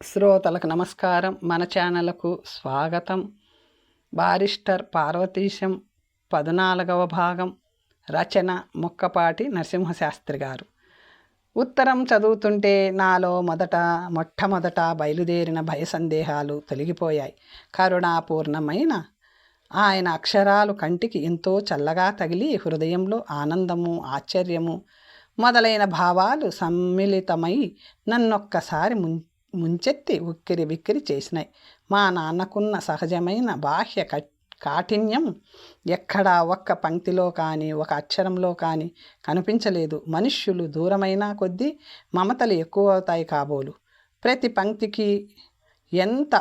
శ్రోతలకు నమస్కారం. మన ఛానల్కు స్వాగతం. బారిస్టర్ పార్వతీశం 14వ భాగం. రచన ముక్కపాటి నరసింహశాస్త్రి గారు. ఉత్తరం చదువుతుంటే నాలో మొట్టమొదట బయలుదేరిన భయ సందేహాలు తొలగిపోయాయి. కరుణాపూర్ణమైన ఆయన అక్షరాలు కంటికి ఎంతో చల్లగా తగిలి హృదయంలో ఆనందము, ఆశ్చర్యము మొదలైన భావాలు సమ్మిళితమై నన్నొక్కసారి ముంచెత్తి ఉక్కిరి బిక్కిరి చేసినాయి. మా నాన్నకున్న సహజమైన బాహ్య కాఠిన్యం ఎక్కడా ఒక్క పంక్తిలో కానీ ఒక అక్షరంలో కానీ కనిపించలేదు. మనుష్యులు దూరమైన కొద్దీ మమతలు ఎక్కువ అవుతాయి కాబోలు. ప్రతి పంక్తికి ఎంత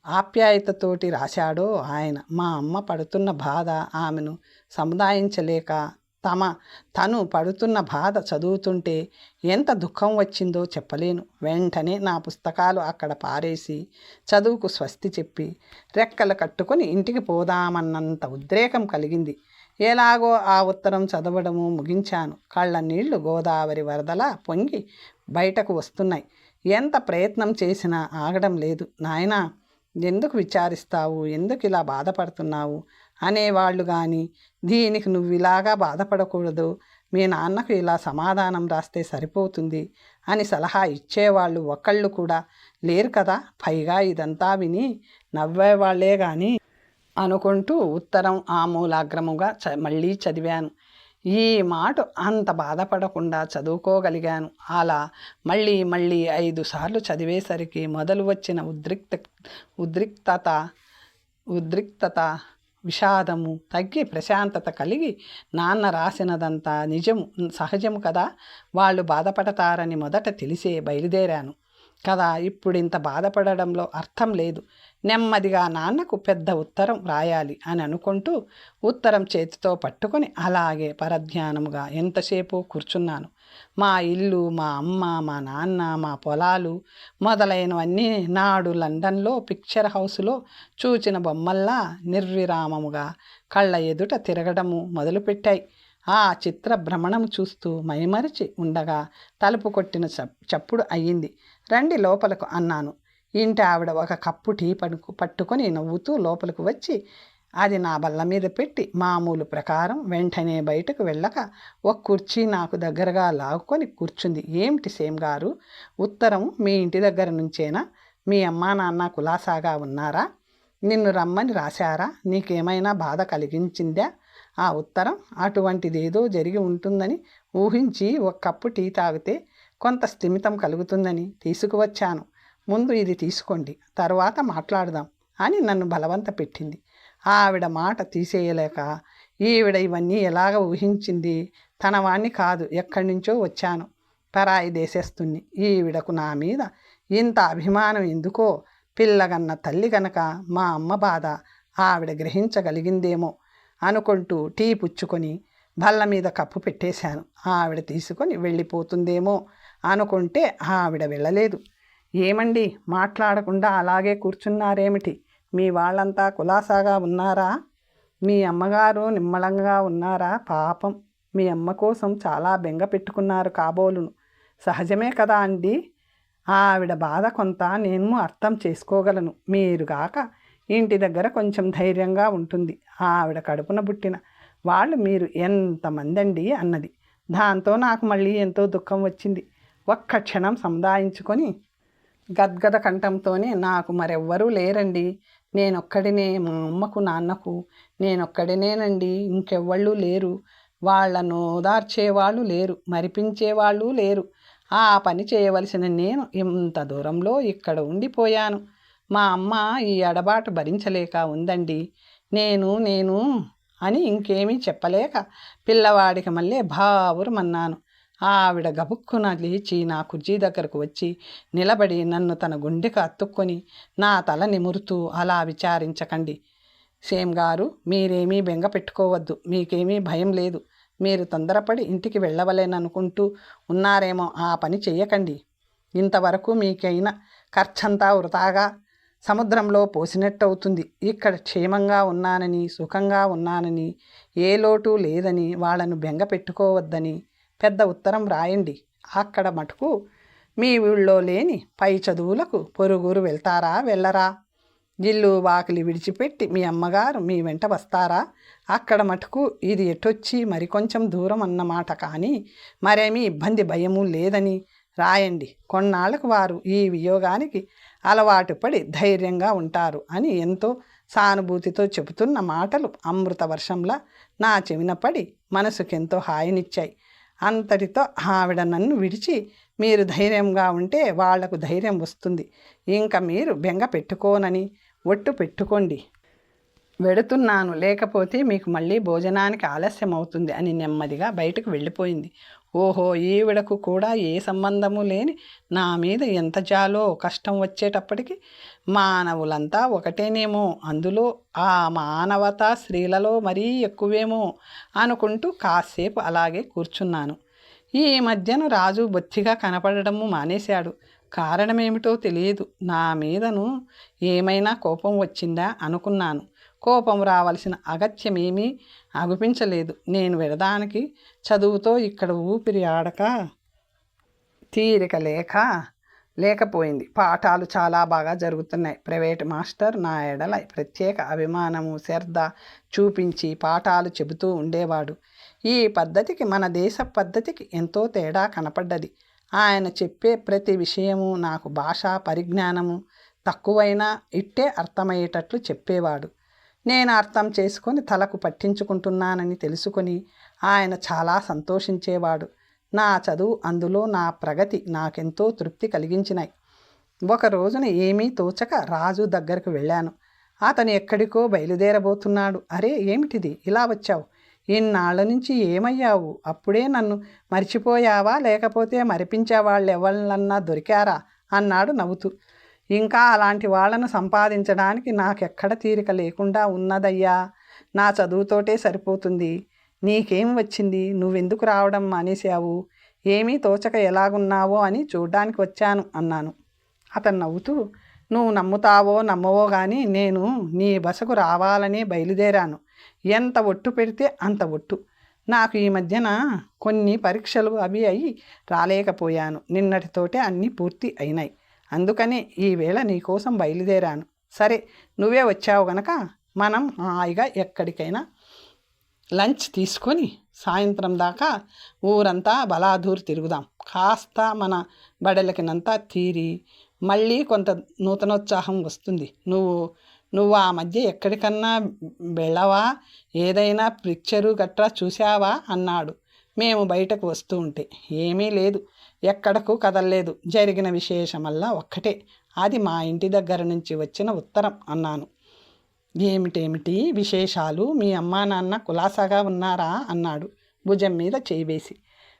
ఆప్యాయతతోటి రాశాడో ఆయన. మా అమ్మ పడుతున్న బాధ ఆమెను సముదాయించలేక తను పడుతున్న బాధ చదువుతుంటే ఎంత దుఃఖం వచ్చిందో చెప్పలేను. వెంటనే నా పుస్తకాలు అక్కడ పారేసి చదువుకు స్వస్తి చెప్పి రెక్కలు కట్టుకొని ఇంటికి పోదామన్నంత ఉద్రేకం కలిగింది. ఎలాగో ఆ ఉత్తరం చదవడము ముగించాను. కళ్ళ నీళ్లు గోదావరి వరదలా పొంగి బయటకు వస్తున్నాయి. ఎంత ప్రయత్నం చేసినా ఆగడం లేదు. నాయనా, ఎందుకు విచారిస్తావు, ఎందుకు ఇలా బాధపడుతున్నావు అనేవాళ్ళు కానీ, దీనికి నువ్వు ఇలాగా బాధపడకూడదు, మీ నాన్నకు ఇలా సమాధానం రాస్తే సరిపోతుంది అని సలహా ఇచ్చేవాళ్ళు ఒకళ్ళు కూడా లేరు కదా. పైగా ఇదంతా విని నవ్వేవాళ్లే కానీ అనుకుంటూ ఉత్తరం ఆమూలాగ్రముగా మళ్ళీ చదివాను. ఈ మాట అంత బాధపడకుండా చదువుకోగలిగాను. అలా మళ్ళీ 5 సార్లు చదివేసరికి మొదలు వచ్చిన ఉద్రిక్తత విషాదము తగ్గి ప్రశాంతత కలిగి, నాన్న రాసినదంతా సహజము కదా, వాళ్ళు బాధపడతారని మొదట తెలిసే బయలుదేరాను కదా. ఇప్పుడు ఇంత బాధపడడంలో అర్థం లేదు. నెమ్మదిగా నాన్నకు పెద్ద ఉత్తరం రాయాలి అని అనుకుంటూ ఉత్తరం చేతితో పట్టుకొని అలాగే పరధ్యానముగా ఎంతసేపు కూర్చున్నాను. మా ఇల్లు, మా అమ్మ, మా నాన్న, మా పొలాలు మొదలైనవన్నీ నాడు లండన్లో పిక్చర్ హౌస్లో చూచిన బొమ్మల్లా నిర్విరామముగా కళ్ళ ఎదుట తిరగడము మొదలుపెట్టాయి. ఆ చిత్ర భ్రమణం చూస్తూ మైమరిచి ఉండగా తలుపు కొట్టిన చప్పుడు అయ్యింది. రండి లోపలకు అన్నాను. ఇంటి ఆవిడ ఒక కప్పు టీ పట్టుకొని నవ్వుతూ లోపలికి వచ్చి అది నా బల్ల మీద పెట్టి మామూలు ప్రకారం వెంటనే బయటకు వెళ్ళక ఒక కుర్చీ నాకు దగ్గరగా లాగుకొని కూర్చుంది. ఏమిటి సేమ్ గారు, ఉత్తరం మీ ఇంటి దగ్గర నుంచేనా? మీ అమ్మా నాన్న కులాసాగా ఉన్నారా? నిన్ను రమ్మని రాశారా? నీకేమైనా బాధ కలిగించిందా ఆ ఉత్తరం? అటువంటిదేదో జరిగి ఉంటుందని ఊహించి ఒక కప్పు టీ తాగితే కొంత స్థిమితం కలుగుతుందని తీసుకువచ్చాను. ముందు ఇది తీసుకోండి, తర్వాత మాట్లాడదాం అని నన్ను బలవంత పెట్టింది. ఆవిడ మాట తీసేయలేక, ఈవిడ ఇవన్నీ ఎలాగ ఊహించింది? తన వాణ్ణి కాదు, ఎక్కడి నుంచో వచ్చాను, పరాయి దేశస్తుని. ఈవిడకు నా మీద ఇంత అభిమానం ఎందుకో? పిల్లగన్న తల్లి గనక మా అమ్మ బాధ ఆవిడ గ్రహించగలిగిందేమో అనుకుంటూ టీ పుచ్చుకొని బల్ల మీద కప్పు పెట్టేశాను. ఆవిడ తీసుకొని వెళ్ళిపోతుందేమో అనుకుంటే ఆవిడ వెళ్ళలేదు. ఏమండి, మాట్లాడకుండా అలాగే కూర్చున్నారేమిటి? మీ వాళ్ళంతా కులాసాగా ఉన్నారా? మీ అమ్మగారు నిమ్మళంగా ఉన్నారా? పాపం, మీ అమ్మ కోసం చాలా బెంగ పెట్టుకున్నారు కాబోలును. సహజమే కదా అండి. ఆవిడ బాధ కొంత నేను అర్థం చేసుకోగలను. మీరుగాక ఇంటి దగ్గర కొంచెం ధైర్యంగా ఉంటుంది. ఆవిడ కడుపున పుట్టిన వాళ్ళు మీరు ఎంతమందండి అన్నది. దాంతో నాకు మళ్ళీ ఎంతో దుఃఖం వచ్చింది. ఒక్క క్షణం సముదాయించుకొని గద్గద కంఠంతోనే, నాకు మరెవ్వరూ లేరండి, నేనొక్కడినే, మా అమ్మకు నాన్నకు నేనొక్కడినేనండి, ఇంకెవ్వళ్ళు లేరు. వాళ్ళను ఓదార్చేవాళ్ళు లేరు, మరిపించేవాళ్ళు లేరు. ఆ పని చేయవలసిన నేను ఇంత దూరంలో ఇక్కడ ఉండిపోయాను. మా అమ్మ ఈ ఎడబాటు భరించలేక ఉందండి. నేను అని ఇంకేమీ చెప్పలేక పిల్లవాడికి మళ్ళీ బావురమన్నాను. ఆవిడ గబుక్కున లేచి నా కుర్చీ దగ్గరకు వచ్చి నిలబడి నన్ను తన గుండెకు అత్తుక్కొని నా తల నిమురుతూ, అలా విచారించకండి సేమ్ గారు, మీరేమీ బెంగ పెట్టుకోవద్దు, మీకేమీ భయం లేదు. మీరు తొందరపడి ఇంటికి వెళ్ళవలేననుకుంటూ ఉన్నారేమో, ఆ పని చెయ్యకండి. ఇంతవరకు మీకైన ఖర్చంతా వృధాగా సముద్రంలో పోసినట్టు అవుతుంది. ఇక్కడ క్షేమంగా ఉన్నానని, సుఖంగా ఉన్నానని, ఏ లోటు లేదని వాళ్ళను బెంగ పెట్టుకోవద్దని పెద్ద ఉత్తరం రాయండి. అక్కడ మటుకు మీ ఊళ్ళో లేని పై చదువులకు పొరుగురు వెళ్తారా వెళ్ళరా? ఇల్లు వాకిలి విడిచిపెట్టి మీ అమ్మగారు మీ వెంట వస్తారా? అక్కడ మటుకు ఇది ఎటొచ్చి మరికొంచెం దూరం అన్నమాట, కానీ మరేమీ ఇబ్బంది భయము లేదని రాయండి. కొన్నాళ్లకు వారు ఈ వియోగానికి అలవాటు పడి ధైర్యంగా ఉంటారు అని ఎంతో సానుభూతితో చెబుతున్న మాటలు అమృత వర్షంలా నా చెవిన పడి మనసుకెంతో హాయినిచ్చాయి. అంతటితో ఆవిడ నన్ను విడిచి మీరు ధైర్యంగా ఉంటే వాళ్లకు ధైర్యం వస్తుంది. ఇంకా మీరు బెంగ పెట్టుకోనని ఒట్టు పెట్టుకోండి. వెడుతున్నాను, లేకపోతే మీకు మళ్ళీ భోజనానికి ఆలస్యం అవుతుంది అని నెమ్మదిగా బయటకు వెళ్ళిపోయింది. ఓహో, ఈవిడకు కూడా ఏ సంబంధము లేని నా మీద ఎంత జాలో. కష్టం వచ్చేటప్పటికి మానవులంతా ఒకటేనేమో, అందులో ఆ మానవత స్త్రీలలో మరీ ఎక్కువేమో అనుకుంటూ కాసేపు అలాగే కూర్చున్నాను. ఈ మధ్యన రాజు బొత్తిగా కనపడడము మానేశాడు. కారణమేమిటో తెలియదు. నా మీదను ఏమైనా కోపం వచ్చిందా అనుకున్నాను. కోపం రావలసిన అగత్యమేమీ అగుపించలేదు. నేను వెడదానికి చదువుతో ఇక్కడ ఊపిరి ఆడక తీరిక లేకపోయింది. పాఠాలు చాలా బాగా జరుగుతున్నాయి. ప్రైవేట్ మాస్టర్ నా ఎడల ప్రత్యేక అభిమానము శ్రద్ధ చూపించి పాఠాలు చెబుతూ ఉండేవాడు. ఈ పద్ధతికి మన దేశ పద్ధతికి ఎంతో తేడా కనపడ్డది. ఆయన చెప్పే ప్రతి విషయము నాకు భాషా పరిజ్ఞానము తక్కువైనా ఇట్టే అర్థమయ్యేటట్లు చెప్పేవాడు. నేను అర్థం చేసుకొని తలకు పట్టించుకుంటున్నానని తెలుసుకొని ఆయన చాలా సంతోషించేవాడు. నా చదువు అందులో నా ప్రగతి నాకెంతో తృప్తి కలిగించినాయి. ఒక రోజున ఏమీ తోచక రాజు దగ్గరకు వెళ్ళాను. అతను ఎక్కడికో బయలుదేరబోతున్నాడు. అరే, ఏమిటిది ఇలా వచ్చావు? ఇన్నాళ్ళ నుంచి ఏమయ్యావు? అప్పుడే నన్ను మర్చిపోయావా, లేకపోతే మరిపించేవాళ్ళు ఎవళ్ళన్నా దొరికారా అన్నాడు నవ్వుతూ. ఇంకా అలాంటి వాళ్ళను సంపాదించడానికి నాకెక్కడ తీరిక లేకుండా ఉన్నదయ్యా. నా చదువుతోటే సరిపోతుంది. నీకేం వచ్చింది? నువ్వెందుకు రావడం మానేశావు? ఏమీ తోచక ఎలాగున్నావో అని చూడ్డానికి వచ్చాను అన్నాను. అతను నవ్వుతూ, నువ్వు నమ్ముతావో నమ్మవో కానీ నేను నీ బసకు రావాలని బయలుదేరాను. ఎంత ఒట్టు పెడితే అంత ఒట్టు. నాకు ఈ మధ్యన కొన్ని పరీక్షలు అవి అయి రాలేకపోయాను. నిన్నటితోటే అన్నీ పూర్తి అయినాయి. అందుకనే ఈవేళ నీకోసం బయలుదేరాను. సరే, నువ్వే వచ్చావు గనక మనం హాయిగా ఎక్కడికైనా లంచ్ తీసుకొని సాయంత్రం దాకా ఊరంతా బలాదూరు తిరుగుదాం. కాస్త మన బడలకినంతా తీరి మళ్ళీ కొంత నూతనోత్సాహం వస్తుంది. నువ్వు ఆ మధ్య ఎక్కడికన్నా వెళ్ళవా? ఏదైనా పిక్చరు గట్రా చూసావా అన్నాడు మేము బయటకు వస్తూ ఉంటే. ఏమీ లేదు, ఎక్కడకు కదలలేదు. జరిగిన విశేషమల్లా ఒక్కటే, అది మా ఇంటి దగ్గర నుంచి వచ్చిన ఉత్తరం అన్నాను. ఏమిటేమిటి విశేషాలు? మీ అమ్మా నాన్న కులాసాగా ఉన్నారా అన్నాడు భుజం మీద చేయి వేసి.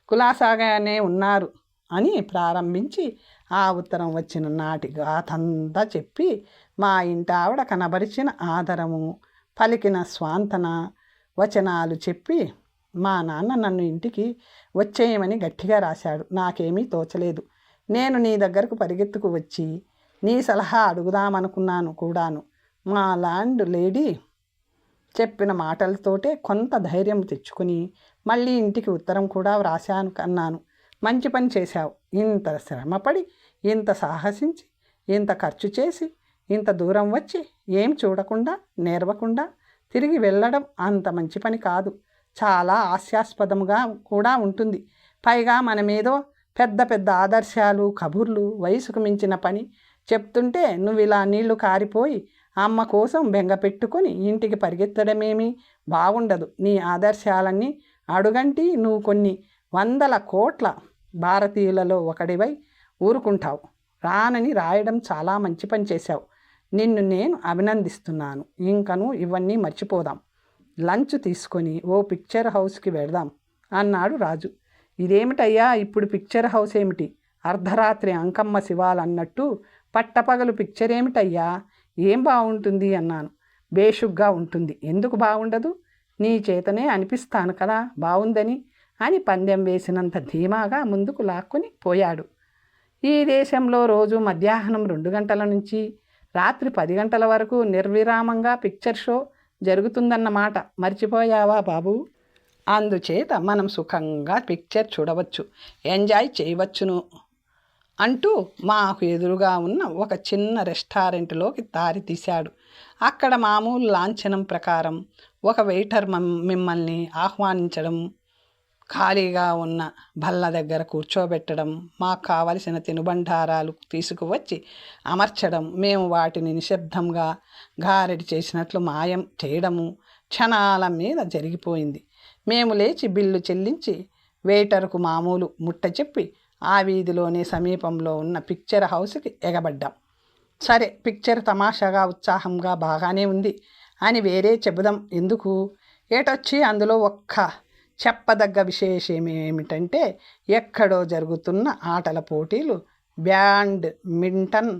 కులాసాగానే ఉన్నారు అని ప్రారంభించి ఆ ఉత్తరం వచ్చిన నాటి గాథంతా చెప్పి మా ఇంటి ఆవిడ కనబరిచిన ఆదరము పలికిన స్వాంతన వచనాలు చెప్పి మా నాన్న నన్ను ఇంటికి వచ్చేయమని గట్టిగా రాశాడు. నాకేమీ తోచలేదు. నేను నీ దగ్గరకు పరిగెత్తుకు వచ్చి నీ సలహా అడుగుదామనుకున్నాను కూడాను. మా ల్యాండ్ లేడీ చెప్పిన మాటలతోటే కొంత ధైర్యం తెచ్చుకుని మళ్ళీ ఇంటికి ఉత్తరం కూడా వ్రాశాను అన్నాను. మంచి పని చేశావు. ఇంత శ్రమపడి, ఇంత సాహసించి, ఇంత ఖర్చు చేసి, ఇంత దూరం వచ్చి ఏం చూడకుండా నేర్వకుండా తిరిగి వెళ్ళడం అంత మంచి పని కాదు. చాలా హాస్యాస్పదంగా కూడా ఉంటుంది. పైగా మనమేదో పెద్ద పెద్ద ఆదర్శాలు కబుర్లు వయసుకు మించిన పని చెప్తుంటే నువ్వు ఇలా నీళ్లు కారిపోయి అమ్మ కోసం బెంగ పెట్టుకొని ఇంటికి పరిగెత్తడమేమీ బాగుండదు. నీ ఆదర్శాలన్నీ అడుగంటి నువ్వు కొన్ని 100 కోట్ల భారతీయులలో ఒకడివై ఊరుకుంటావు. రానని రాయడం చాలా మంచి పని చేశావు. నిన్ను నేను అభినందిస్తున్నాను. ఇంకను ఇవన్నీ మర్చిపోదాం. లంచ్ తీసుకొని ఓ పిక్చర్ హౌస్కి వెళదాం అన్నాడు రాజు. ఇదేమిటయ్యా, ఇప్పుడు పిక్చర్ హౌస్ ఏమిటి? అర్ధరాత్రి అంకమ్మ శివాలన్నట్టు పట్టపగలు పిక్చర్ ఏమిటయ్యా? ఏం బాగుంటుంది అన్నాను. బేషుగ్గా ఉంటుంది. ఎందుకు బాగుండదు? నీ చేతనే అనిపిస్తాను కదా బాగుందని అని పందెం వేసినంత ధీమాగా ముందుకు లాక్కొని పోయాడు. ఈ దేశంలో రోజు మధ్యాహ్నం 2 గంటల నుంచి రాత్రి 10 గంటల వరకు నిర్విరామంగా పిక్చర్ షో జరుగుతుందన్నమాట. మర్చిపోయావా బాబు? అందుచేత మనం సుఖంగా పిక్చర్ చూడవచ్చు, ఎంజాయ్ చేయవచ్చును అంటూ మాకు ఎదురుగా ఉన్న ఒక చిన్న రెస్టారెంట్లోకి దారి తీశాడు. అక్కడ మామూలు లాంఛనం ప్రకారం ఒక వెయిటర్ మిమ్మల్ని ఆహ్వానించడం, ఖాళీగా ఉన్న బల్ల దగ్గర కూర్చోబెట్టడం, మాకు కావలసిన తినుబండారాలు తీసుకువచ్చి అమర్చడం, మేము వాటిని నిశ్శబ్దంగా గారెడి చేసినట్లు మాయం చేయడము క్షణాల మీద జరిగిపోయింది. మేము లేచి బిల్లు చెల్లించి వెయిటర్కు మామూలు ముట్ట చెప్పి ఆ వీధిలోనే సమీపంలో ఉన్న పిక్చర్ హౌస్కి ఎగబడ్డాం. సరే, పిక్చర్ తమాషాగా ఉత్సాహంగా బాగానే ఉంది అని వేరే చెబుదాం ఎందుకు, ఏటొచ్చి అందులో ఒక్క చెప్పదగ్గ విశేషం ఏమిటంటే ఎక్కడో జరుగుతున్న ఆటల పోటీలు. బ్యాడ్మింటన్,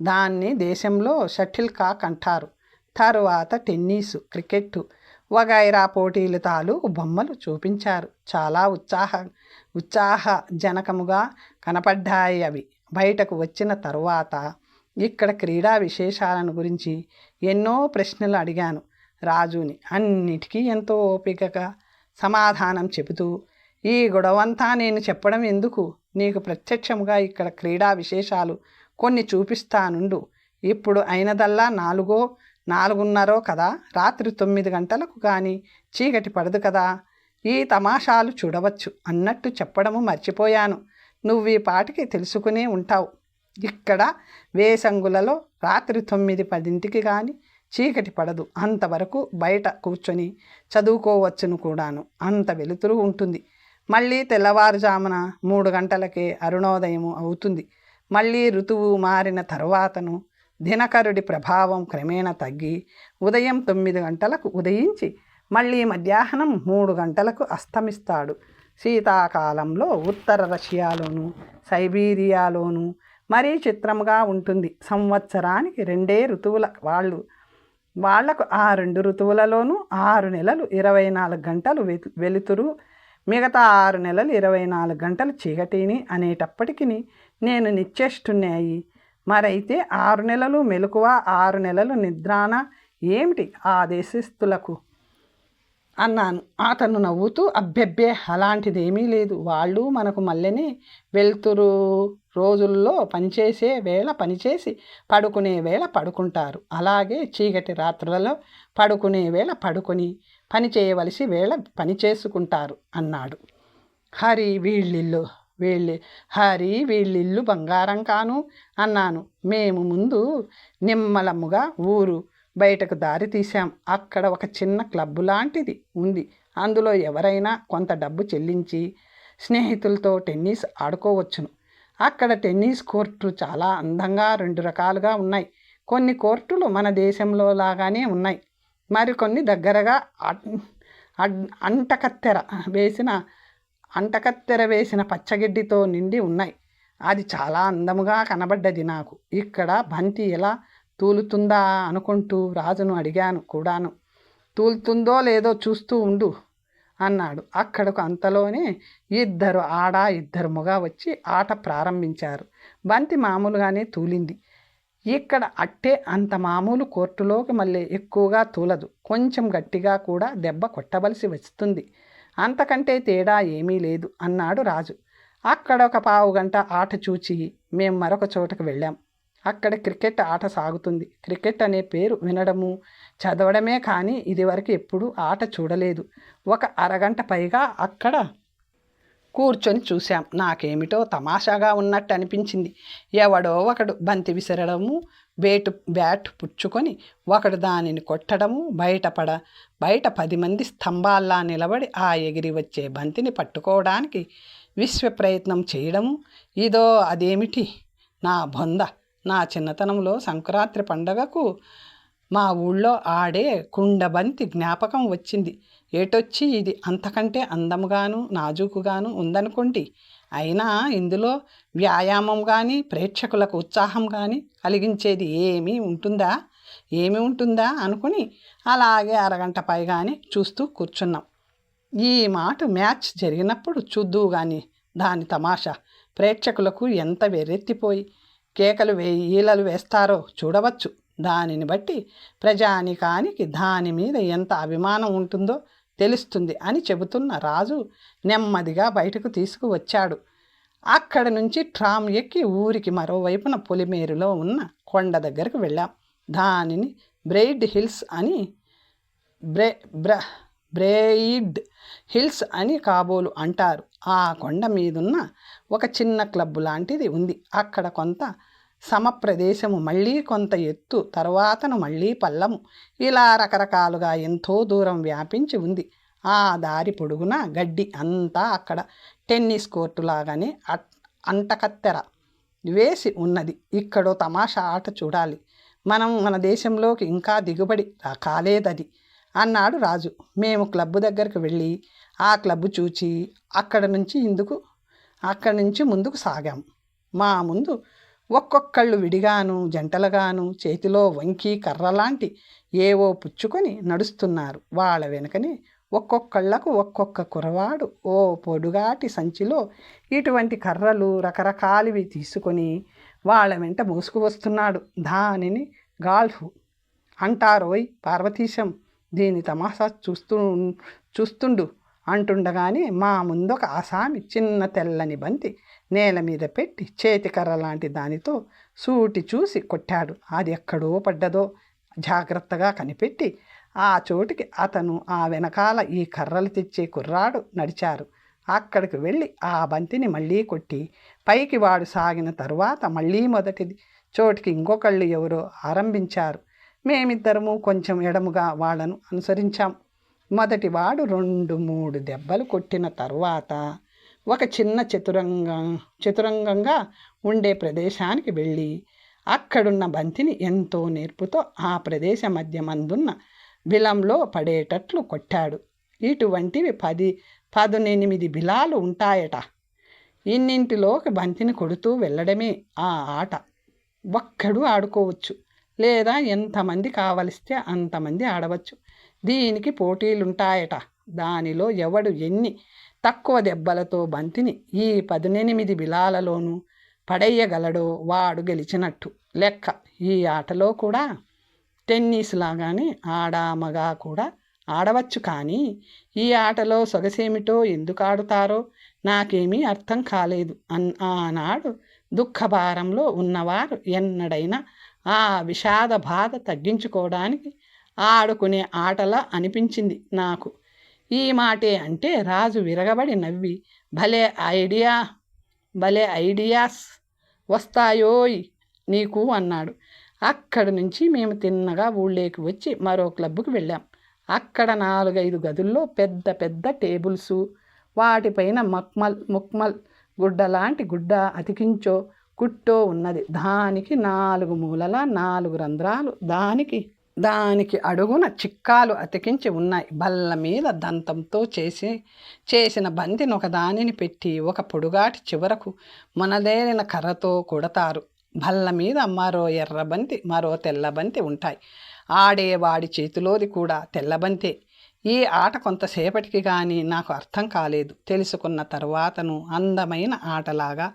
దాన్ని దేశంలో షటిల్ కాక్ అంటారు. తరువాత టెన్నిసు, క్రికెట్టు వగైరా పోటీలు తాలూకు బొమ్మలు చూపించారు. చాలా ఉత్సాహజనకముగా కనపడ్డాయి అవి. బయటకు వచ్చిన తరువాత ఇక్కడ క్రీడా విశేషాలను గురించి ఎన్నో ప్రశ్నలు అడిగాను రాజుని. అన్నిటికీ ఎంతో ఓపికగా సమాధానం చెబుతూ, ఈ గొడవంతా నేను చెప్పడం ఎందుకు, నీకు ప్రత్యక్షముగా ఇక్కడ క్రీడా విశేషాలు కొన్ని చూపిస్తానుండు. ఇప్పుడు అయినదల్లా 4:30 కదా, రాత్రి 9 గంటలకు కానీ చీకటి పడదు కదా, ఈ తమాషాలు చూడవచ్చు అన్నట్టు చెప్పడము మర్చిపోయాను. నువ్వు ఈ పాటికి తెలుసుకునే ఉంటావు. ఇక్కడ వేసంగులలో రాత్రి 9-10 కానీ చీకటి పడదు. అంతవరకు బయట కూర్చొని చదువుకోవచ్చును కూడాను. అంత వెలుతురు ఉంటుంది. మళ్ళీ తెల్లవారుజామున 3 గంటలకే అరుణోదయము అవుతుంది. మళ్ళీ ఋతువు మారిన తరువాతను దినకరుడి ప్రభావం క్రమేణా తగ్గి ఉదయం 9 గంటలకు ఉదయించి మళ్ళీ మధ్యాహ్నం 3 గంటలకు అస్తమిస్తాడు. శీతాకాలంలో ఉత్తర రష్యాలోను సైబీరియాలోను మరీ చిత్రంగా ఉంటుంది. సంవత్సరానికి 2 ఋతువుల వాళ్లకు ఆ 2 ఋతువులలోనూ 6 నెలలు 24 గంటలు వెలుతురు, మిగతా 6 నెలలు 24 గంటలు చీకటిని అనేటప్పటికి నేను నిశ్చేష్టున్నాయి. మరైతే 6 నెలలు మెలకువ, 6 నెలలు నిద్రాన ఏమిటి ఆ దేశస్థులకు అన్నాను. అతను నవ్వుతూ, అబ్బెబ్బే అలాంటిదేమీ లేదు. వాళ్ళు మనకు మళ్ళీ వెలుతురు రోజుల్లో పనిచేసే వేళ పనిచేసి పడుకునే వేళ పడుకుంటారు. అలాగే చీకటి రాత్రులలో పడుకునే వేళ పడుకొని పని చేయవలసి వేళ పని చేసుకుంటారు అన్నాడు. హరి వీళ్ళిల్లు బంగారం కాను అన్నాను. మేము ముందు నిమ్మలముగా ఊరు బయటకు దారి తీశాం. అక్కడ ఒక చిన్న క్లబ్బు లాంటిది ఉంది. అందులో ఎవరైనా కొంత డబ్బు చెల్లించి స్నేహితులతో టెన్నిస్ ఆడుకోవచ్చును. అక్కడ టెన్నిస్ కోర్టు చాలా అందంగా 2 రకాలుగా ఉన్నాయి. కొన్ని కోర్టులు మన దేశంలో లాగానే ఉన్నాయి. మరికొన్ని దగ్గరగా అంటకత్తెర వేసిన పచ్చగడ్డితో నిండి ఉన్నాయి. అది చాలా అందముగా కనబడ్డది నాకు. ఇక్కడ బంతి ఎలా తూలుతుందా అనుకుంటూ రాజును అడిగాను కూడాను. తూలుతుందో లేదో చూస్తూ ఉండు అన్నాడు. అక్కడకు అంతలోనే 2 ఆడ 2 మగ వచ్చి ఆట ప్రారంభించారు. బంతి మామూలుగానే తూలింది. ఇక్కడ అట్టే అంత మామూలు కోర్టులోకి మళ్ళీ ఎక్కువగా తూలదు. కొంచెం గట్టిగా కూడా దెబ్బ కొట్టవలసి వస్తుంది. అంతకంటే తేడా ఏమీ లేదు అన్నాడు రాజు. అక్కడ ఒక 15 గంట ఆట చూచి మేము మరొక చోటకు వెళ్ళాం. అక్కడ క్రికెట్ ఆట సాగుతుంది. క్రికెట్ అనే పేరు వినడము చదవడమే కానీ ఇదివరకు ఎప్పుడూ ఆట చూడలేదు. ఒక అరగంట పైగా అక్కడ కూర్చొని చూశాం. నాకేమిటో తమాషాగా ఉన్నట్టు అనిపించింది. ఎవడో ఒకడు బంతి విసరడము, బ్యాట్ పుచ్చుకొని ఒకడు దానిని కొట్టడము, బయట 10 మంది స్తంభాల్లా నిలబడి ఆ ఎగిరి వచ్చే బంతిని పట్టుకోవడానికి విశ్వ ప్రయత్నం చేయడము. ఇదో అదేమిటి నా బొంద. నా చిన్నతనంలో సంక్రాంతి పండగకు మా ఊళ్ళో ఆడే కుండబంతి జ్ఞాపకం వచ్చింది. ఏటొచ్చి ఇది అంతకంటే అందముగాను నాజూకుగాను ఉందనుకోండి. అయినా ఇందులో వ్యాయామం కానీ ప్రేక్షకులకు ఉత్సాహం కానీ కలిగించేది ఏమీ ఉంటుందా అనుకుని అలాగే అరగంట పైగానే చూస్తూ కూర్చున్నాం. ఈ మ్యాచ్ జరిగినప్పుడు చూద్దువు కానీ దాని తమాషా. ప్రేక్షకులకు ఎంత వెర్రెత్తిపోయి కేకలు ఈలలు వేస్తారో చూడవచ్చు. దానిని బట్టి ప్రజానికానికి దాని మీద ఎంత అభిమానం ఉంటుందో తెలుస్తుంది అని చెబుతున్న రాజు నెమ్మదిగా బయటకు తీసుకువచ్చాడు. అక్కడ నుంచి ట్రామ్ ఎక్కి ఊరికి మరోవైపున పొలిమేరులో ఉన్న కొండ దగ్గరకు వెళ్ళాం. దానిని బ్రెయిడ్ హిల్స్ అని బ్రెయిడ్ హిల్స్ అని కాబోలు అంటారు. ఆ కొండ మీదున్న ఒక చిన్న క్లబ్ లాంటిది ఉంది. అక్కడ కొంత సమప్రదేశము, మళ్ళీ కొంత ఎత్తు, తర్వాతను మళ్ళీ పల్లము, ఇలా రకరకాలుగా ఎంతో దూరం వ్యాపించి ఉంది. ఆ దారి పొడుగున గడ్డి అంతా అక్కడ టెన్నిస్ కోర్టు లాగానే అంటకత్తెర వేసి ఉన్నది. ఇక్కడో తమాషా ఆట చూడాలి. మన దేశంలోకి ఇంకా దిగుబడి కాలేదది అన్నాడు రాజు. మేము క్లబ్ దగ్గరికి వెళ్ళి ఆ క్లబ్ చూచి అక్కడి నుంచి ముందుకు సాగాం. మా ముందు ఒక్కొక్కళ్ళు విడిగాను జంటలుగాను చేతిలో వంకి కర్రలాంటి ఏవో పుచ్చుకొని నడుస్తున్నారు. వాళ్ళ వెనుకనే ఒక్కొక్కళ్లకు ఒక్కొక్క కురవాడు ఓ పొడుగాటి సంచిలో ఇటువంటి కర్రలు రకరకాలివి తీసుకొని వాళ్ళ వెంట మోసుకు వస్తున్నాడు. దానిని గాల్ఫ్ అంటారోయ్ పార్వతీశం, దీని తమాషా చూస్తుండు అంటుండగానే మా ముందొక ఆసామి చిన్న తెల్లని బంతి నేల మీద పెట్టి చేతికర్ర లాంటి దానితో సూటి చూసి కొట్టాడు. అది ఎక్కడో పడ్డదో జాగ్రత్తగా కనిపెట్టి ఆ చోటికి అతను ఆ వెనకాల ఈ కర్రలు తెచ్చే కుర్రాడు నడిచారు. అక్కడికి వెళ్ళి ఆ బంతిని మళ్ళీ కొట్టి పైకి వాడు సాగిన తరువాత మళ్ళీ మొదటిది చోటికి ఇంకొకళ్ళు ఎవరో ఆరంభించారు. మేమిద్దరము కొంచెం ఎడముగా వాళ్ళను అనుసరించాం. మొదటివాడు 2-3 దెబ్బలు కొట్టిన తరువాత ఒక చిన్న చతురంగంగా ఉండే ప్రదేశానికి వెళ్ళి అక్కడున్న బంతిని ఎంతో నేర్పుతో ఆ ప్రదేశ మధ్య మందున్న బిలంలో పడేటట్లు కొట్టాడు. ఇటువంటివి 18 బిలాలు ఉంటాయట. ఇన్నింటిలోకి బంతిని కొడుతూ వెళ్ళడమే ఆ ఆట. ఒక్కడు ఆడుకోవచ్చు, లేదా ఎంతమంది కావలిస్తే అంతమంది ఆడవచ్చు. దీనికి పోటీలుంటాయట. దానిలో ఎవడు ఎన్ని తక్కువ దెబ్బలతో బంతిని ఈ 18 బిలాలలోనూ పడేయగలడో వాడు గెలిచినట్టు లెక్క. ఈ ఆటలో కూడా టెన్నిస్ లాగానే ఆడామగా కూడా ఆడవచ్చు. కానీ ఈ ఆటలో సొగసేమిటో ఎందుకు ఆడుతారో నాకేమీ అర్థం కాలేదు. ఆనాడు దుఃఖభారంలో ఉన్నవారు ఎన్నడైనా ఆ విషాద బాధ తగ్గించుకోవడానికి ఆడుకునే ఆటలా అనిపించింది నాకు. ఈ మాటే అంటే రాజు విరగబడి నవ్వి భలే ఐడియాస్ వస్తాయోయ్ నీకు అన్నాడు. అక్కడి నుంచి మేము తిన్నగా ఊళ్ళోకి వచ్చి మరో క్లబ్కి వెళ్ళాం. అక్కడ 4-5 గదుల్లో పెద్ద పెద్ద టేబుల్సు, వాటిపైన ముక్మల్ గుడ్డ లాంటి గుడ్డ అతికించో కుట్టో ఉన్నది. దానికి 4 మూలల 4 రంధ్రాలు, దానికి అడుగున చిక్కాలు అతికించి ఉన్నాయి. బల్ల మీద దంతంతో చేసిన బంతిని ఒక దానిని పెట్టి ఒక పొడుగాటి చివరకు మొనదేరిన కర్రతో కొడతారు. బల్ల మీద మరో ఎర్రబంతి మరో తెల్లబంతి ఉంటాయి. ఆడేవాడి చేతిలోది కూడా తెల్లబంతే. ఈ ఆట కొంతసేపటికి కానీ నాకు అర్థం కాలేదు. తెలుసుకున్న తరువాతను అందమైన ఆటలాగా,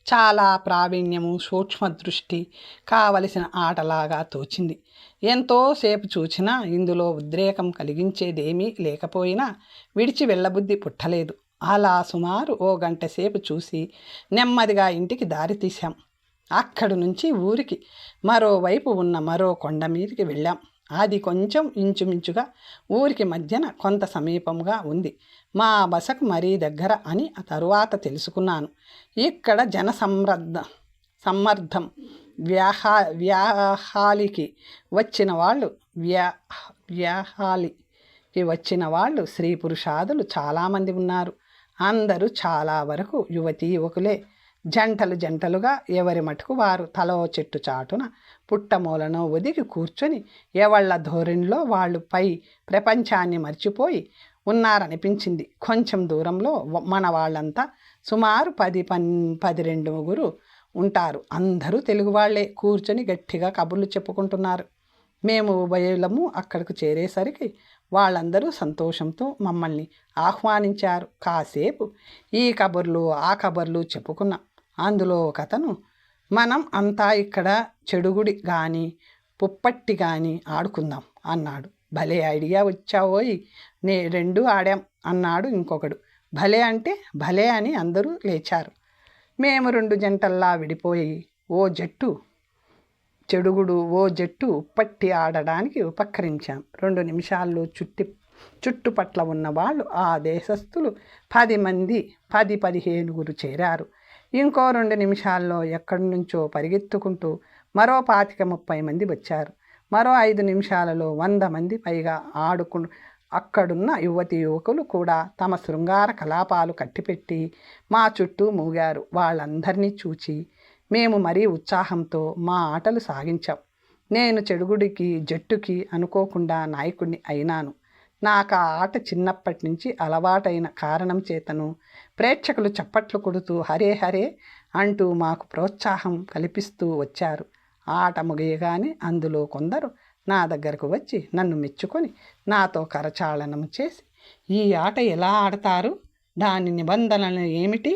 చాలా ప్రావీణ్యము సూక్ష్మదృష్టి కావలసిన ఆటలాగా తోచింది. ఎంతోసేపు చూచినా ఇందులో ఉద్రేకం కలిగించేదేమీ లేకపోయినా విడిచి వెళ్ళబుద్ధి పుట్టలేదు. అలా సుమారు 1 గంట సేపు చూసి నెమ్మదిగా ఇంటికి దారి తీశాం. అక్కడి నుంచి ఊరికి మరోవైపు ఉన్న మరో కొండ మీదకి వెళ్ళాం. అది కొంచెం ఇంచుమించుగా ఊరికి మధ్యన కొంత సమీపంగా ఉంది. మా బసకు మరీ దగ్గర అని ఆ తరువాత తెలుసుకున్నాను. ఇక్కడ సమ్మర్దం వ్యాహాలికి వచ్చిన వాళ్ళు స్త్రీ పురుషాదులు చాలామంది ఉన్నారు. అందరూ చాలా వరకు యువతీ యువకులే. జంటలుగా ఎవరి మటుకు వారు తలో చెట్టు చాటున పుట్టమూలనో ఒదిగి కూర్చొని ఎవళ్ళ ధోరణిలో వాళ్ళు పై ప్రపంచాన్ని మర్చిపోయి ఉన్నారనిపించింది. కొంచెం దూరంలో మన వాళ్ళంతా సుమారు 10-12 ఉంటారు. అందరూ తెలుగు వాళ్లే. కూర్చొని గట్టిగా కబుర్లు చెప్పుకుంటున్నారు. మేము ఉభయులము అక్కడికి చేరేసరికి వాళ్ళందరూ సంతోషంతో మమ్మల్ని ఆహ్వానించారు. కాసేపు ఈ కబుర్లు ఆ కబుర్లు చెప్పుకున్నాం. అందులో ఒకతను, మనం అంతా ఇక్కడ చెడుగుడి కానీ పుప్పట్టి కానీ ఆడుకుందాం అన్నాడు. భలే ఐడియా వచ్చావోయ్, 2 ఆడాం అన్నాడు ఇంకొకడు. భలే అంటే భలే అని అందరూ లేచారు. మేము 2 జంటల్లా విడిపోయి ఓ జట్టు ఉప్పట్టి ఆడడానికి ఉపకరించాం. 2 నిమిషాల్లో చుట్టుపట్ల ఉన్న వాళ్ళు ఆ దేశస్థులు 10 మంది 10-15 చేరారు. ఇంకో 2 నిమిషాల్లో ఎక్కడి నుంచో పరిగెత్తుకుంటూ మరో 25-30 మంది వచ్చారు. మరో 5 నిమిషాలలో 100 మంది పైగా అక్కడున్న యువతి యువకులు కూడా తమ శృంగార కలాపాలు కట్టిపెట్టి మా చుట్టూ మూగారు. వాళ్ళందరినీ చూచి మేము మరీ ఉత్సాహంతో మా ఆటలు సాగించాం. నేను చెడుగుడికి జట్టుకి అనుకోకుండా నాయకుడిని అయినాను. నాకు ఆ ఆట చిన్నప్పటి నుంచి అలవాటైన కారణం చేతను ప్రేక్షకులు చప్పట్లు కొడుతూ హరే హరే అంటూ మాకు ప్రోత్సాహం కల్పిస్తూ వచ్చారు. ఆట ముగియగానే అందులో కొందరు నా దగ్గరకు వచ్చి నన్ను మెచ్చుకొని నాతో కరచాలనం చేసి ఈ ఆట ఎలా ఆడతారు, దాని నిబంధనలు ఏమిటి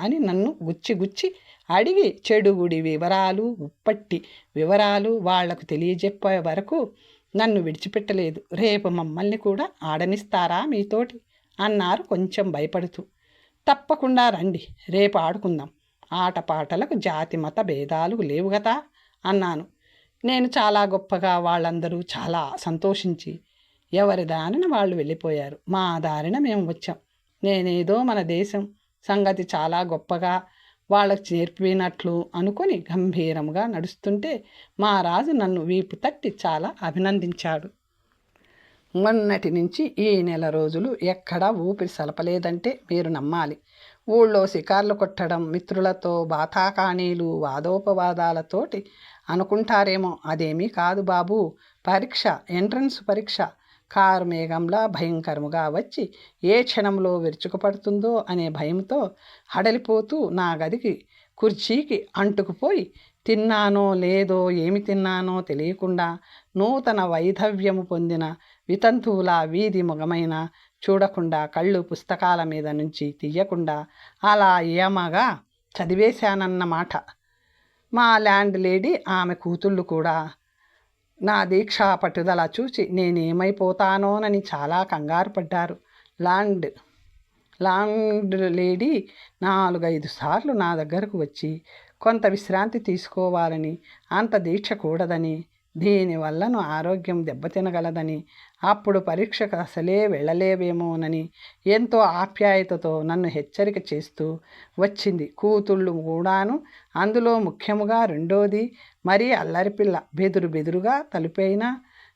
అని నన్ను గుచ్చి అడిగి చెడుగుడి వివరాలు ఉప్పట్టి వివరాలు వాళ్లకు తెలియజెప్పే వరకు నన్ను విడిచిపెట్టలేదు. రేపు మమ్మల్ని కూడా ఆడనిస్తారా మీతోటి అన్నారు కొంచెం భయపడుతూ. తప్పకుండా రండి, రేపు ఆడుకుందాం. ఆటపాటలకు జాతి మత భేదాలు లేవు కదా అన్నాను. నేను చాలా గొప్పగా, వాళ్ళందరూ చాలా సంతోషించి ఎవరి దారిన వాళ్ళు వెళ్ళిపోయారు. మా దారిన మేము వచ్చాం. నేనేదో మన దేశం సంగతి చాలా గొప్పగా వాళ్ళకి నేర్పినట్లు అనుకొని గంభీరంగా నడుస్తుంటే మా రాజు నన్ను వీపు తట్టి చాలా అభినందించాడు. మొన్నటి నుంచి ఈ నెల రోజులు ఎక్కడా ఊపిరి సలపలేదంటే మీరు నమ్మాలి. ఊళ్ళో షికార్లు కొట్టడం, మిత్రులతో బాతాకాణీలు, వాదోపవాదాలతోటి అనుకుంటారేమో. అదేమీ కాదు బాబు. ఎంట్రన్స్ పరీక్ష కారు మేఘంలా భయంకరముగా వచ్చి ఏ క్షణంలో విరుచుకుపడుతుందో అనే భయంతో హడలిపోతూ నా గదికి కుర్చీకి అంటుకుపోయి తిన్నానో లేదో ఏమి తిన్నానో తెలియకుండా నూతన వైధవ్యము పొందిన వితంతువులా వీధి మొగమైన చూడకుండా కళ్ళు పుస్తకాల మీద నుంచి తీయకుండా అలా ఏమగా చదివేశానన్నమాట. మా ల్యాండ్ లేడీ ఆమె కూతుళ్ళు కూడా నా దీక్షా పట్టుదల చూసి నేనేమైపోతానోనని చాలా కంగారు పడ్డారు. ల్యాండ్ లేడీ 4-5 సార్లు నా దగ్గరకు వచ్చి కొంత విశ్రాంతి తీసుకోవాలని, అంత దీక్ష కూడదని, దీనివల్లను ఆరోగ్యం దెబ్బతినగలదని, అప్పుడు పరీక్షకు అసలే వెళ్ళలేవేమోనని ఎంతో ఆప్యాయతతో నన్ను హెచ్చరిక చేస్తూ వచ్చింది. కూతుళ్ళు కూడాను. అందులో ముఖ్యముగా రెండోది మరీ అల్లరిపిల్ల. బెదురుగా తలుపైనా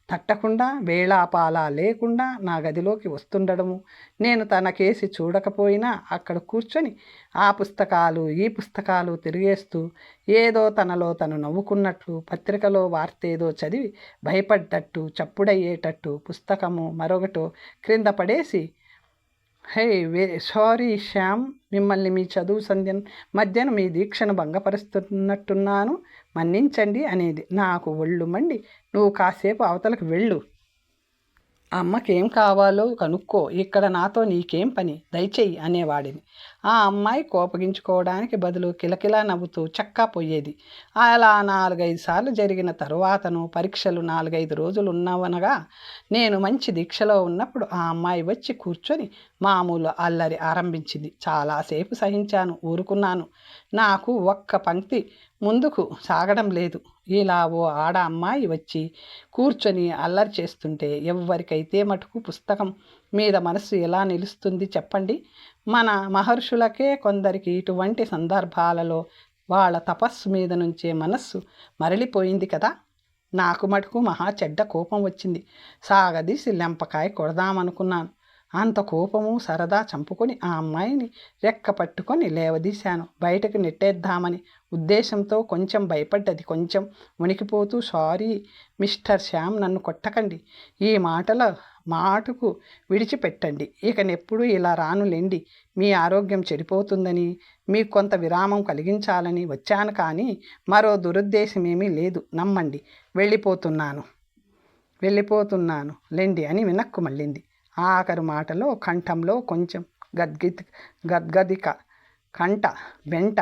తట్టకుండా వేళాపాలా లేకుండా నా గదిలోకి వస్తుండడము, నేను తన కేసి చూడకపోయినా అక్కడ కూర్చొని ఆ పుస్తకాలు ఈ పుస్తకాలు తిరిగేస్తూ ఏదో తనలో తను నవ్వుకున్నట్లు, పత్రికలో వార్తేదో చదివి భయపడ్డట్టు, చప్పుడయ్యేటట్టు పుస్తకము మరొకటో క్రింద పడేసి సారీ శ్యామ్, మిమ్మల్ని మీ చదువు మధ్యన మీ దీక్షను భంగపరుస్తున్నట్టున్నాను, మన్నించండి అనేది. నాకు ఒళ్ళు మండి నువ్వు కాసేపు అవతలకు వెళ్ళు, అమ్మకేం కావాలో కనుక్కో, ఇక్కడ నాతో నీకేం పని, దయచేయి అనేవాడిని. ఆ అమ్మాయి కోపగించుకోవడానికి బదులు కిలకిలా నవ్వుతూ చక్కా పోయేది. అలా 4-5 సార్లు జరిగిన తరువాతను పరీక్షలు 4-5 రోజులు ఉన్నవనగా నేను మంచి దీక్షలో ఉన్నప్పుడు ఆ అమ్మాయి వచ్చి కూర్చొని మామూలు అల్లరి ఆరంభించింది. చాలాసేపు సహించాను, ఊరుకున్నాను. నాకు ఒక్క పంక్తి ముందుకు సాగడం లేదు. ఇలా ఓ ఆడ అమ్మాయి వచ్చి కూర్చొని అల్లరి చేస్తుంటే ఎవ్వరికైతే మటుకు పుస్తకం మీద మనస్సు ఎలా నిలుస్తుంది చెప్పండి? మన మహర్షులకే కొందరికి ఇటువంటి సందర్భాలలో వాళ్ళ తపస్సు మీద నుంచే మనస్సు మరలిపోయింది కదా. నాకు మటుకు మహా చెడ్డ కోపం వచ్చింది. సాగదీసి లెంపకాయ కొడదామనుకున్నాను. అంత కోపము సరదా చంపుకొని ఆ అమ్మాయిని రెక్క పట్టుకొని లేవదీశాను. బయటకు నెట్టేద్దామని ఉద్దేశంతో కొంచెం భయపడ్డది. కొంచెం వణికిపోతూ సారీ మిస్టర్ శ్యామ్, నన్ను కొట్టకండి, ఈ మాటకు విడిచిపెట్టండి, ఇకనెప్పుడు ఇలా రానులేండి, మీ ఆరోగ్యం చెడిపోతుందని, మీకు కొంత విరామం కలిగించాలని వచ్చాను, కానీ మరో దురుద్దేశమేమీ లేదు, నమ్మండి, వెళ్ళిపోతున్నాను లెండి అని వెనక్కు మళ్ళింది. ఆఖరు మాటలో కంఠంలో కొంచెం గద్గదిక, కంట వెంట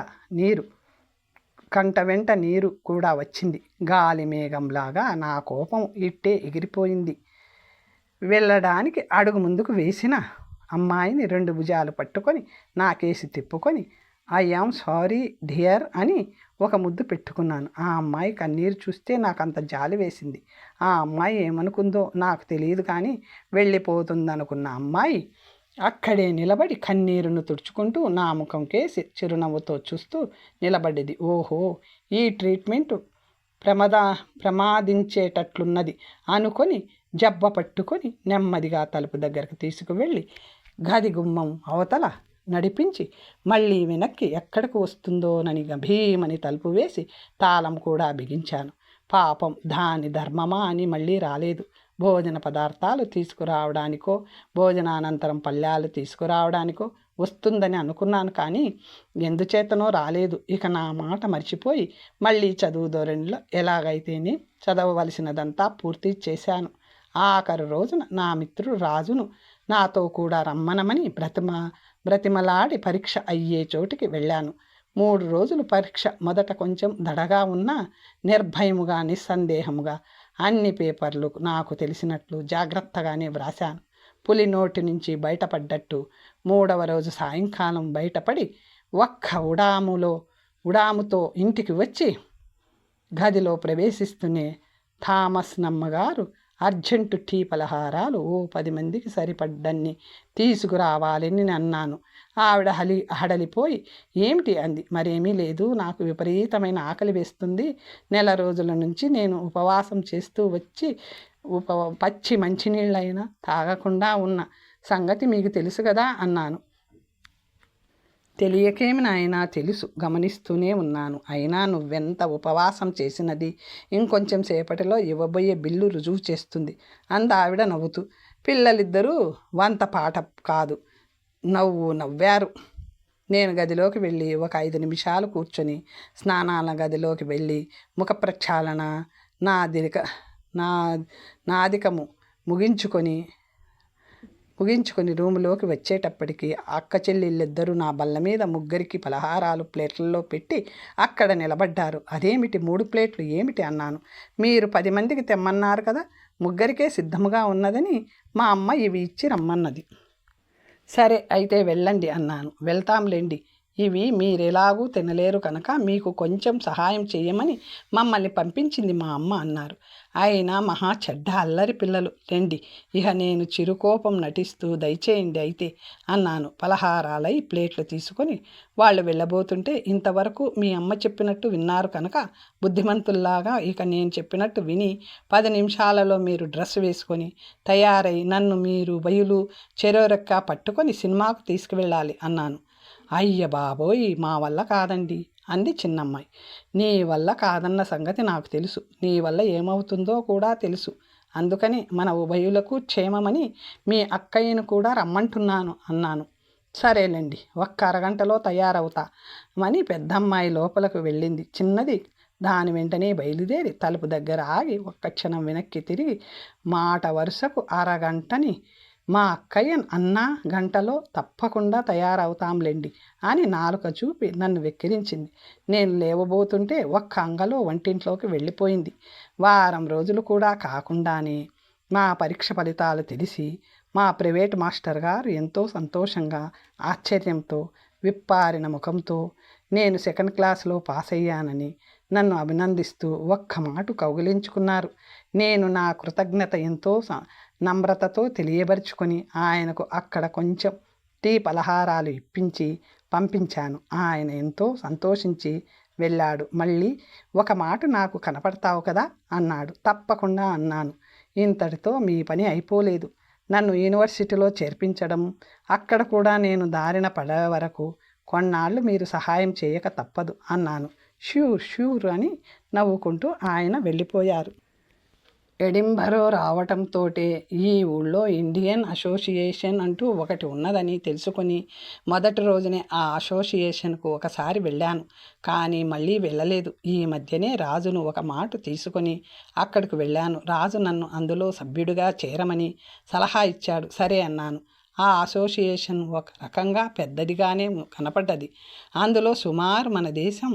నీరు కూడా వచ్చింది. గాలి మేఘంలాగా నా కోపం ఇట్టే ఎగిరిపోయింది. వెళ్ళడానికి అడుగు ముందుకు వేసిన అమ్మాయిని 2 భుజాలు పట్టుకొని నాకేసి తిప్పుకొని ఐ యామ్ సారీ డియర్ అని ఒక ముద్దు పెట్టుకున్నాను. ఆ అమ్మాయి కన్నీరు చూస్తే నాకు అంత జాలి వేసింది. ఆ అమ్మాయి ఏమనుకుందో నాకు తెలియదు, కానీ వెళ్ళిపోతుందనుకున్న అమ్మాయి అక్కడే నిలబడి కన్నీరును తుడుచుకుంటూ నా ముఖం కేసి చిరునవ్వుతో చూస్తూ నిలబడ్డది. ఓహో, ఈ ట్రీట్మెంటు ప్రమాదించేటట్లున్నది అనుకొని జబ్బ పట్టుకొని నెమ్మదిగా తలుపు దగ్గరకు తీసుకువెళ్ళి గది గుమ్మం అవతల నడిపించి మళ్ళీ వెనక్కి ఎక్కడికి వస్తుందోనని గభీమని తలుపు వేసి తాళం కూడా బిగించాను. పాపం దాని ధర్మమా అని మళ్ళీ రాలేదు. భోజన పదార్థాలు తీసుకురావడానికో భోజనానంతరం పళ్ళాలు తీసుకురావడానికో వస్తుందని అనుకున్నాను, కానీ ఎందుచేతనో రాలేదు. ఇక నా మాట మర్చిపోయి మళ్ళీ చదువు ధోరణిలో ఎలాగైతేనే చదవవలసినదంతా పూర్తి చేశాను. ఆఖరు రోజున నా మిత్రుడు రాజును నాతో కూడా రమ్మనమని బ్రతిమలాడి పరీక్ష అయ్యే చోటికి వెళ్ళాను. 3 రోజులు పరీక్ష. మొదట కొంచెం దడగా ఉన్నా నిర్భయముగా నిస్సందేహముగా అన్ని పేపర్లు నాకు తెలిసినట్లు జాగ్రత్తగానే వ్రాశాను. పులి నోటి నుంచి బయటపడ్డట్టు 3వ రోజు సాయంకాలం బయటపడి ఒక్క ఉడాముతో ఇంటికి వచ్చి గదిలో ప్రవేశిస్తూనే థామస్ నమ్మగారు అర్జెంటు టీ పలహారాలు 10 మందికి సరిపడ్డన్ని తీసుకురావాలని అన్నాను. ఆవిడ హడలిపోయి ఏమిటి అంది. మరేమీ లేదు, నాకు విపరీతమైన ఆకలి వేస్తుంది. నెల రోజుల నుంచి నేను ఉపవాసం చేస్తూ వచ్చి పచ్చి మంచినీళ్ళైనా తాగకుండా ఉన్న సంగతి మీకు తెలుసు కదా అన్నాను. తెలియకేమి నాయనా, తెలుసు, గమనిస్తూనే ఉన్నాను. అయినా నువ్వెంత ఉపవాసం చేసినది ఇంకొంచెం సేపటిలో ఇవ్వబోయే బిల్లు రుజువు చేస్తుంది అంది ఆవిడ నవ్వుతూ. పిల్లలిద్దరూ వంత పాట కాదు నవ్వారు. నేను గదిలోకి వెళ్ళి ఒక 5 నిమిషాలు కూర్చొని స్నానాల గదిలోకి వెళ్ళి ముఖ ప్రక్షాళన నాదికము ముగించుకొని రూములోకి వచ్చేటప్పటికి అక్క చెల్లెళ్ళిద్దరూ నా బల్ల మీద ముగ్గురికి పలహారాలు ప్లేట్లలో పెట్టి అక్కడ నిలబడ్డారు. అదేమిటి 3 ప్లేట్లు ఏమిటి అన్నాను. మీరు 10 మందికి తెమ్మన్నారు కదా, ముగ్గురికే సిద్ధముగా ఉన్నదని మా అమ్మ ఇవి ఇచ్చి రమ్మన్నది. సరే అయితే వెళ్ళండి అన్నాను. వెళ్తాంలేండి, ఇవి మీరెలాగూ తినలేరు కనుక మీకు కొంచెం సహాయం చేయమని మమ్మల్ని పంపించింది మా అమ్మ అన్నారు. అయినా మహా చెడ్డ అల్లరి పిల్లలు రండి. ఇక నేను చిరుకోపం నటిస్తూ దయచేయండి అయితే అన్నాను. పలహారాలై ప్లేట్లు తీసుకొని వాళ్ళు వెళ్ళబోతుంటే ఇంతవరకు మీ అమ్మ చెప్పినట్టు విన్నారు కనుక బుద్ధిమంతుల్లాగా ఇక నేను చెప్పినట్టు విని 10 నిమిషాలలో మీరు డ్రెస్ వేసుకొని తయారై నన్ను మీరు బయలు చెరోరెక్క పట్టుకొని సినిమాకు తీసుకువెళ్ళాలి అన్నాను. అయ్య బాబోయ్, మా వల్ల కాదండి అంది చిన్నమ్మాయి. నీ వల్ల కాదన్న సంగతి నాకు తెలుసు, నీ వల్ల ఏమవుతుందో కూడా తెలుసు. అందుకని మన ఉభయులకు క్షేమమని మీ అక్కయ్యను కూడా రమ్మంటున్నాను అన్నాను. సరేలేండి, ఒక్క అరగంటలో తయారవుతామని పెద్దమ్మాయి లోపలకు వెళ్ళింది. చిన్నది దాని వెంటనే బయలుదేరి తలుపు దగ్గర ఆగి ఒక్క క్షణం వెనక్కి తిరిగి మాట వరుసకు అరగంటని మా అక్కయ్య అన్నా గంటలో తప్పకుండా తయారవుతాంలేండి అని నాలుక చూపి నన్ను వెక్కిరించింది. నేను లేవబోతుంటే ఒక్క అంగలో వంటింట్లోకి వెళ్ళిపోయింది. వారం రోజులు కూడా కాకుండానే మా పరీక్ష ఫలితాలు తెలిసి మా ప్రైవేట్ మాస్టర్ గారు ఎంతో సంతోషంగా ఆశ్చర్యంతో విప్పారిన ముఖంతో నేను 2nd క్లాస్లో పాస్ అయ్యానని నన్ను అభినందిస్తూ ఒక్క మాట కౌగిలించుకున్నారు. నేను నా కృతజ్ఞత ఎంతో నమ్రతతో తెలియబరుచుకొని ఆయనకు అక్కడ కొంచెం టీ పలహారాలు ఇప్పించి పంపించాను. ఆయన ఎంతో సంతోషించి వెళ్ళాడు. మళ్ళీ ఒక మాట నాకు కనపడతావు కదా అన్నాడు. తప్పకుండా అన్నాను. ఇంతటితో మీ పని అయిపోలేదు. నన్ను యూనివర్సిటీలో చేర్పించడం, అక్కడ కూడా నేను దారిన పడే వరకు కొన్నాళ్ళు మీరు సహాయం చేయక తప్పదు అన్నాను. ష్యూర్ అని నవ్వుకుంటూ ఆయన వెళ్ళిపోయారు. ఎడింబరో రావటంతోటే ఈ ఊళ్ళో ఇండియన్ అసోసియేషన్ అంటూ ఒకటి ఉన్నదని తెలుసుకొని మొదటి రోజునే ఆ అసోసియేషన్కు ఒకసారి వెళ్ళాను, కానీ మళ్ళీ వెళ్ళలేదు. ఈ మధ్యనే రాజును ఒక మాట తీసుకొని అక్కడికి వెళ్ళాను. రాజు నన్ను అందులో సభ్యుడిగా చేరమని సలహా ఇచ్చాడు. సరే అన్నాను. ఆ అసోసియేషన్ ఒక రకంగా పెద్దదిగానే కనపడ్డది. అందులో సుమారు మన దేశం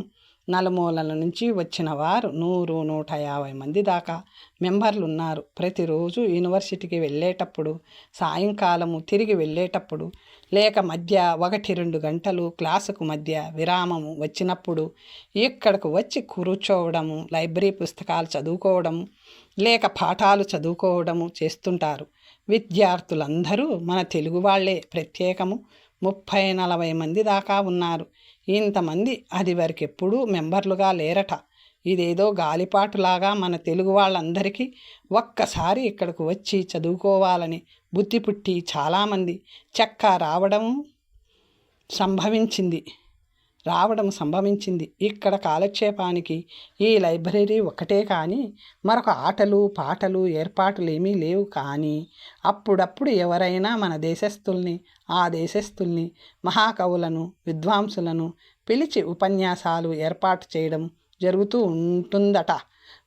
నలుమూలల నుంచి వచ్చిన వారు 100-150 మంది దాకా మెంబర్లు ఉన్నారు. ప్రతిరోజు యూనివర్సిటీకి వెళ్ళేటప్పుడు, సాయంకాలము తిరిగి వెళ్ళేటప్పుడు, లేక మధ్య 1-2 గంటలు క్లాసుకు మధ్య విరామము వచ్చినప్పుడు ఇక్కడకు వచ్చి కూర్చోవడము, లైబ్రరీ పుస్తకాలు చదువుకోవడము, లేక పాఠాలు చదువుకోవడము చేస్తుంటారు. విద్యార్థులందరూ మన తెలుగు వాళ్ళే. ప్రత్యేకము 30-40 మంది దాకా ఉన్నారు. ఇంతమంది అది వరకు ఎప్పుడూ మెంబర్లుగా లేరట. ఇదేదో గాలిపాటులాగా మన తెలుగు వాళ్ళందరికీ ఒక్కసారి ఇక్కడకు వచ్చి చదువుకోవాలని బుద్ధి పుట్టి చాలామంది రావడం సంభవించింది. ఇక్కడ కాలక్షేపానికి ఈ లైబ్రరీ ఒక్కటే కానీ మరొక ఆటలు పాటలు ఏర్పాట్లు ఏమీ లేవు. కానీ అప్పుడప్పుడు ఎవరైనా మన దేశస్థుల్ని, ఆ దేశస్థుల్ని, మహాకవులను, విద్వాంసులను పిలిచి ఉపన్యాసాలు ఏర్పాటు చేయడం జరుగుతూ ఉంటుందట.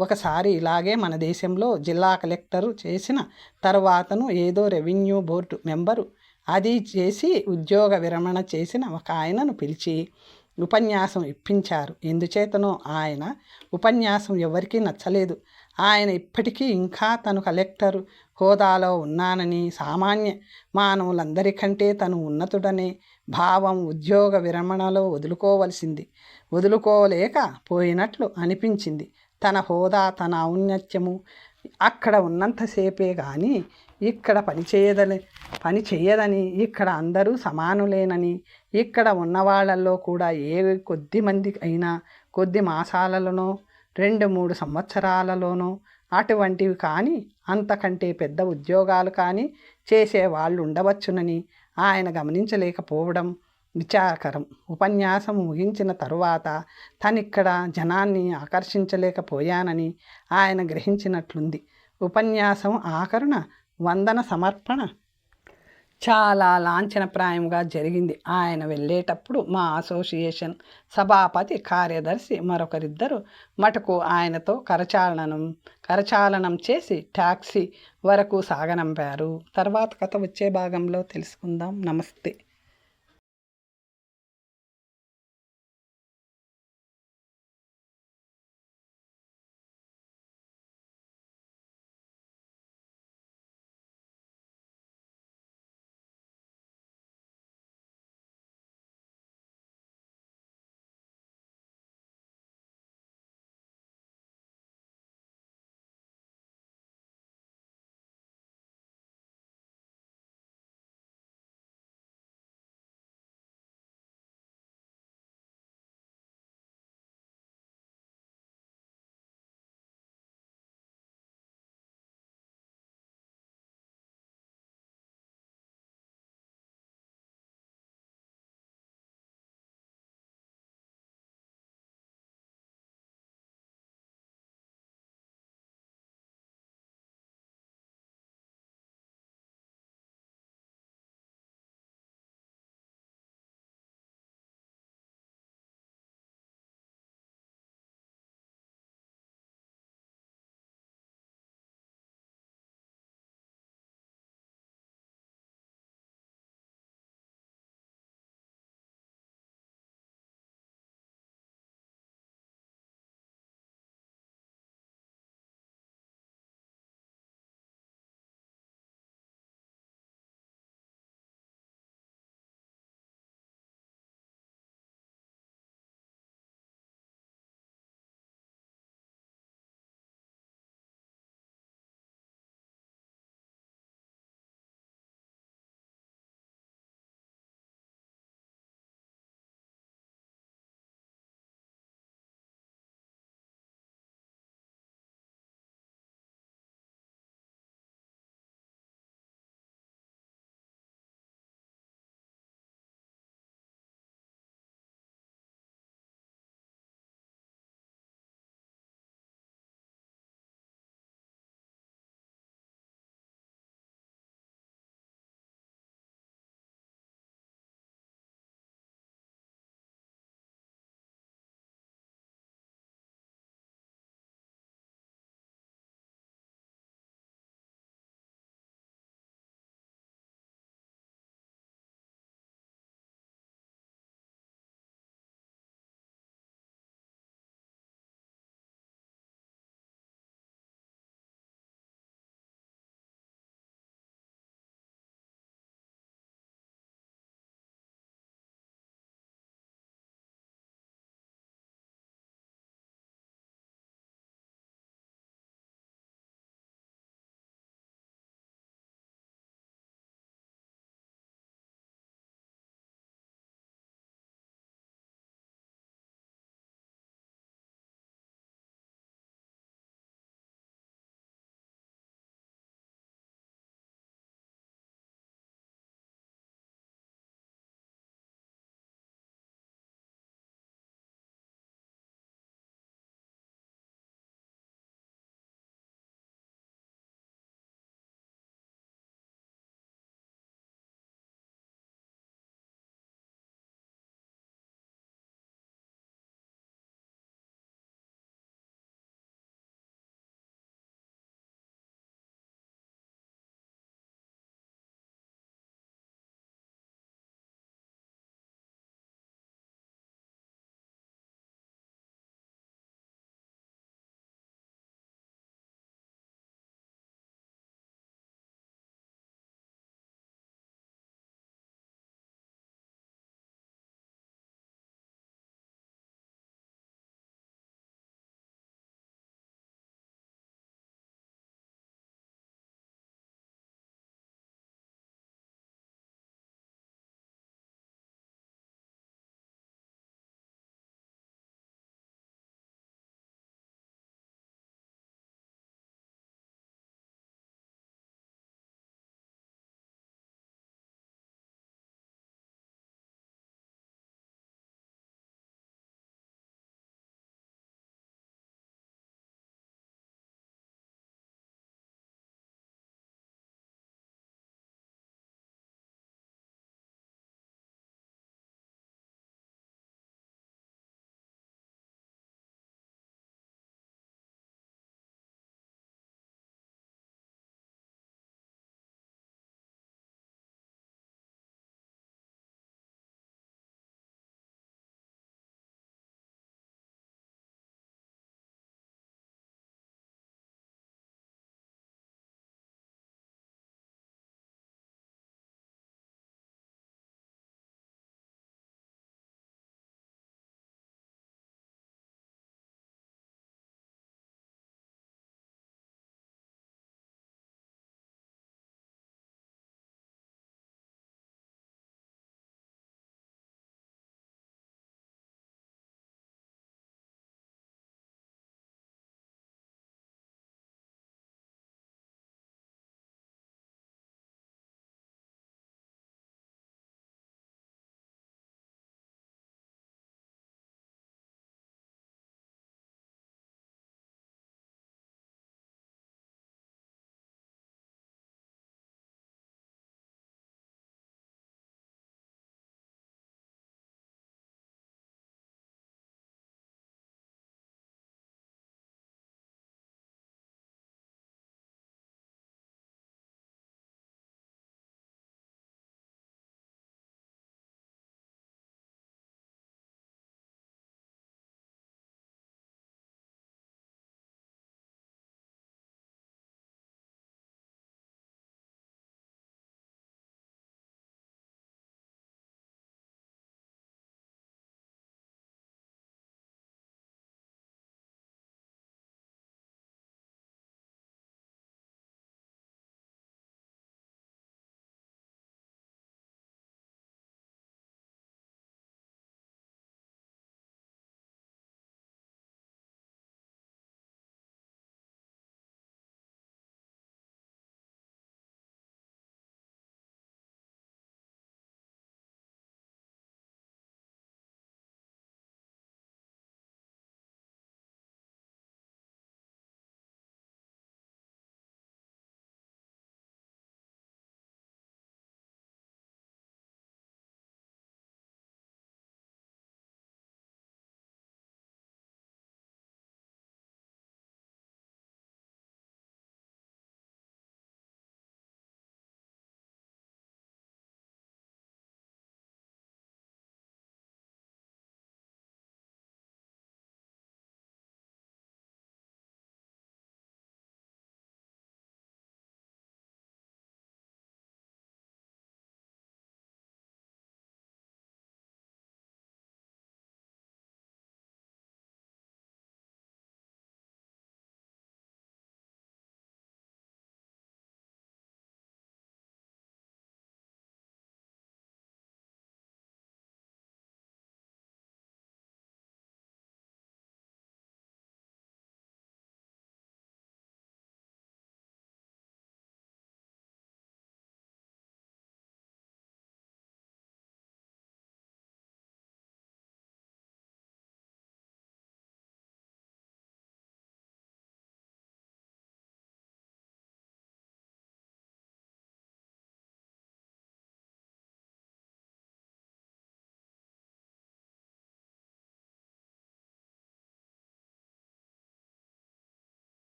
ఒకసారి ఇలాగే మన దేశంలో జిల్లా కలెక్టరు చేసిన తర్వాతను ఏదో రెవెన్యూ బోర్డు మెంబరు అది చేసి ఉద్యోగ విరమణ చేసిన ఒక ఆయనను పిలిచి ఉపన్యాసం ఇప్పించారు. ఎందుచేతనో ఆయన ఉపన్యాసం ఎవరికీ నచ్చలేదు. ఆయన ఇప్పటికీ ఇంకా తను కలెక్టర్ హోదాలో ఉన్నానని, సామాన్య మానవులందరికంటే తను ఉన్నతుడనే భావం ఉద్యోగ విరమణలో వదులుకోలేక పోయినట్లు అనిపించింది. తన హోదా, తన ఔన్నత్యము అక్కడ ఉన్నంతసేపే కానీ ఇక్కడ పని చేయదని, ఇక్కడ అందరూ సమానులేనని, ఇక్కడ ఉన్నవాళ్లలో కూడా కొద్ది మంది అయినా కొద్ది మాసాలలోనో 2-3 సంవత్సరాలలోనో అటువంటివి కానీ అంతకంటే పెద్ద ఉద్యోగాలు కానీ చేసేవాళ్ళు ఉండవచ్చునని ఆయన గమనించలేకపోవడం విచారకరం. ఉపన్యాసం ముగించిన తరువాత తనిక్కడ జనాన్ని ఆకర్షించలేకపోయానని ఆయన గ్రహించినట్లుంది. ఉపన్యాసం ఆఖరున వందన సమర్పణ చాలా లాంఛనప్రాయంగా జరిగింది. ఆయన వెళ్ళేటప్పుడు మా అసోసియేషన్ సభాపతి, కార్యదర్శి మరొకరిద్దరు మటుకు ఆయనతో కరచాలనం చేసి టాక్సీ వరకు సాగనంపారు. తర్వాత కథ వచ్చే భాగంలో తెలుసుకుందాం. నమస్తే.